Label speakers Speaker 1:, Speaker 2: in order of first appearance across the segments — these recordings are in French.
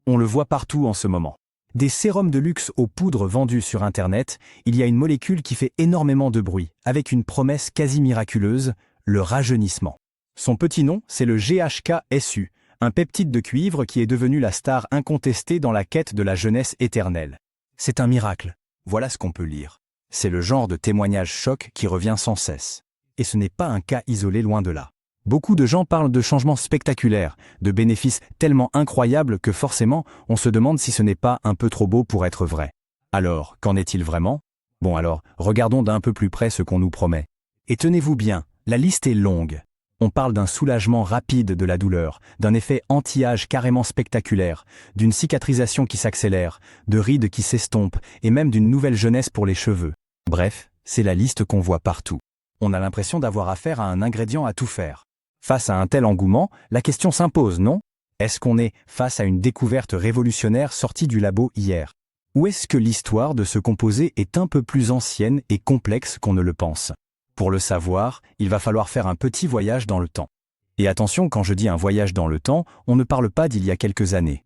Speaker 1: On le voit partout en ce moment. Des sérums de luxe aux poudres vendus sur Internet, il y a une molécule qui fait énormément de bruit, avec une promesse quasi miraculeuse, le rajeunissement. Son petit nom, c'est le GHK-SU, un peptide de cuivre qui est devenu la star incontestée dans la quête de la jeunesse éternelle. C'est un miracle. Voilà ce qu'on peut lire. C'est le genre de témoignage choc qui revient sans cesse. Et ce n'est pas un cas isolé, loin de là. Beaucoup de gens parlent de changements spectaculaires, de bénéfices tellement incroyables que forcément, on se demande si ce n'est pas un peu trop beau pour être vrai. Alors, qu'en est-il vraiment? Bon alors, regardons d'un peu plus près ce qu'on nous promet. Et tenez-vous bien, la liste est longue. On parle d'un soulagement rapide de la douleur, d'un effet anti-âge carrément spectaculaire, d'une cicatrisation qui s'accélère, de rides qui s'estompent et même d'une nouvelle jeunesse pour les cheveux. Bref, c'est la liste qu'on voit partout. On a l'impression d'avoir affaire à un ingrédient à tout faire. Face à un tel engouement, la question s'impose, non? Est-ce qu'on est face à une découverte révolutionnaire sortie du labo hier? Ou est-ce que l'histoire de ce composé est un peu plus ancienne et complexe qu'on ne le pense? Pour le savoir, il va falloir faire un petit voyage dans le temps. Et attention, quand je dis un voyage dans le temps, on ne parle pas d'il y a quelques années.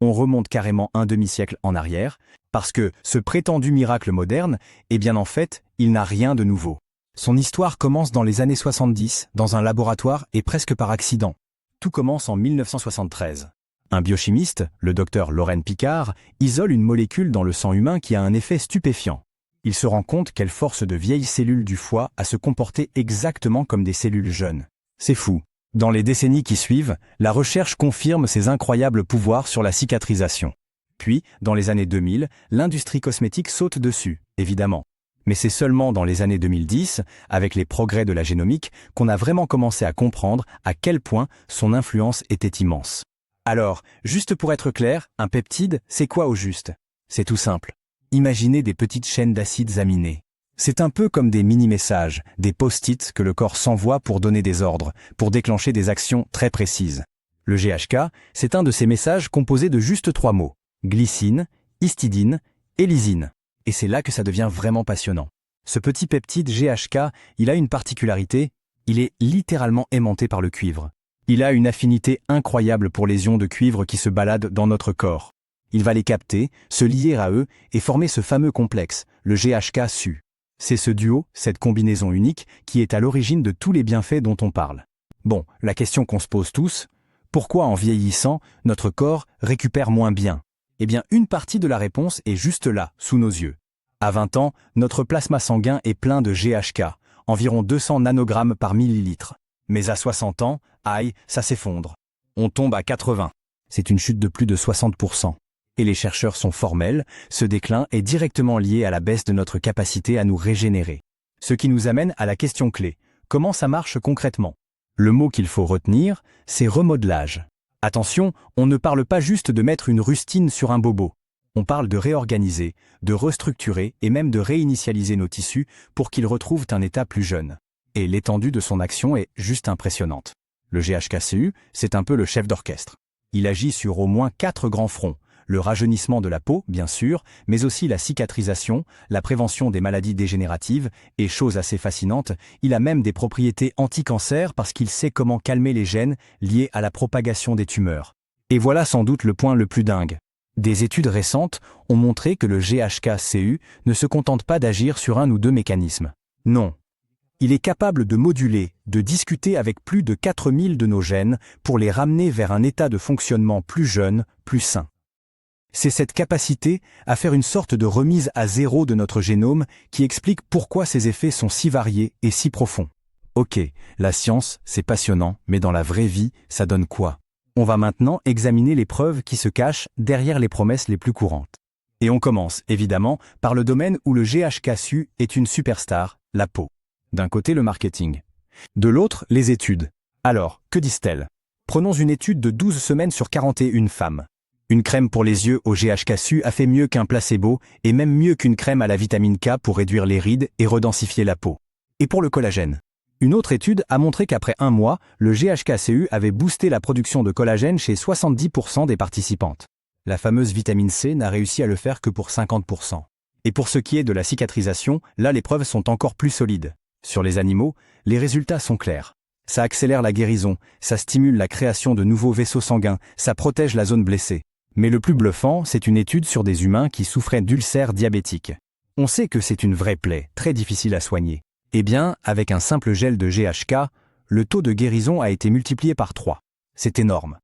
Speaker 1: On remonte carrément un demi-siècle en arrière, parce que ce prétendu miracle moderne, eh bien en fait, il n'a rien de nouveau. Son histoire commence dans les années 70, dans un laboratoire et presque par accident. Tout commence en 1973. Un biochimiste, le docteur Loren Picard, isole une molécule dans le sang humain qui a un effet stupéfiant. Il se rend compte qu'elle force de vieilles cellules du foie à se comporter exactement comme des cellules jeunes. C'est fou. Dans les décennies qui suivent, la recherche confirme ses incroyables pouvoirs sur la cicatrisation. Puis, dans les années 2000, l'industrie cosmétique saute dessus, évidemment. Mais c'est seulement dans les années 2010, avec les progrès de la génomique, qu'on a vraiment commencé à comprendre à quel point son influence était immense. Alors, juste pour être clair, un peptide, c'est quoi au juste? C'est tout simple. Imaginez des petites chaînes d'acides aminés. C'est un peu comme des mini-messages, des post-it que le corps s'envoie pour donner des ordres, pour déclencher des actions très précises. Le GHK, c'est un de ces messages composés de juste 3 mots. Glycine, histidine et lysine. Et c'est là que ça devient vraiment passionnant. Ce petit peptide GHK, il a une particularité, il est littéralement aimanté par le cuivre. Il a une affinité incroyable pour les ions de cuivre qui se baladent dans notre corps. Il va les capter, se lier à eux et former ce fameux complexe, le GHK-SU. C'est ce duo, cette combinaison unique, qui est à l'origine de tous les bienfaits dont on parle. Bon, la question qu'on se pose tous, pourquoi en vieillissant, notre corps récupère moins bien? Eh bien, une partie de la réponse est juste là, sous nos yeux. À 20 ans, notre plasma sanguin est plein de GHK, environ 200 nanogrammes par millilitre. Mais à 60 ans, aïe, ça s'effondre. On tombe à 80. C'est une chute de plus de 60%. Et les chercheurs sont formels, ce déclin est directement lié à la baisse de notre capacité à nous régénérer. Ce qui nous amène à la question clé. Comment ça marche concrètement? Le mot qu'il faut retenir, c'est remodelage. Attention, on ne parle pas juste de mettre une rustine sur un bobo. On parle de réorganiser, de restructurer et même de réinitialiser nos tissus pour qu'ils retrouvent un état plus jeune. Et l'étendue de son action est juste impressionnante. Le GHK-SU, c'est un peu le chef d'orchestre. Il agit sur au moins 4 grands fronts. Le rajeunissement de la peau, bien sûr, mais aussi la cicatrisation, la prévention des maladies dégénératives, et chose assez fascinante, il a même des propriétés anti-cancer parce qu'il sait comment calmer les gènes liés à la propagation des tumeurs. Et voilà sans doute le point le plus dingue. Des études récentes ont montré que le GHK-SU ne se contente pas d'agir sur un ou 2 mécanismes. Non. Il est capable de moduler, de discuter avec plus de 4000 de nos gènes pour les ramener vers un état de fonctionnement plus jeune, plus sain. C'est cette capacité à faire une sorte de remise à zéro de notre génome qui explique pourquoi ces effets sont si variés et si profonds. Ok, la science, c'est passionnant, mais dans la vraie vie, ça donne quoi? On va maintenant examiner les preuves qui se cachent derrière les promesses les plus courantes. Et on commence, évidemment, par le domaine où le GHK-SU est une superstar, la peau. D'un côté, le marketing. De l'autre, les études. Alors, que disent-elles? Prenons une étude de 12 semaines sur 41 femmes. Une crème pour les yeux au GHK-SU a fait mieux qu'un placebo et même mieux qu'une crème à la vitamine K pour réduire les rides et redensifier la peau. Et pour le collagène? Une autre étude a montré qu'après 1 mois, le GHK-SU avait boosté la production de collagène chez 70% des participantes. La fameuse vitamine C n'a réussi à le faire que pour 50%. Et pour ce qui est de la cicatrisation, là les preuves sont encore plus solides. Sur les animaux, les résultats sont clairs. Ça accélère la guérison, ça stimule la création de nouveaux vaisseaux sanguins, ça protège la zone blessée. Mais le plus bluffant, c'est une étude sur des humains qui souffraient d'ulcères diabétiques. On sait que c'est une vraie plaie, très difficile à soigner. Eh bien, avec un simple gel de GHK, le taux de guérison a été multiplié par 3. C'est énorme.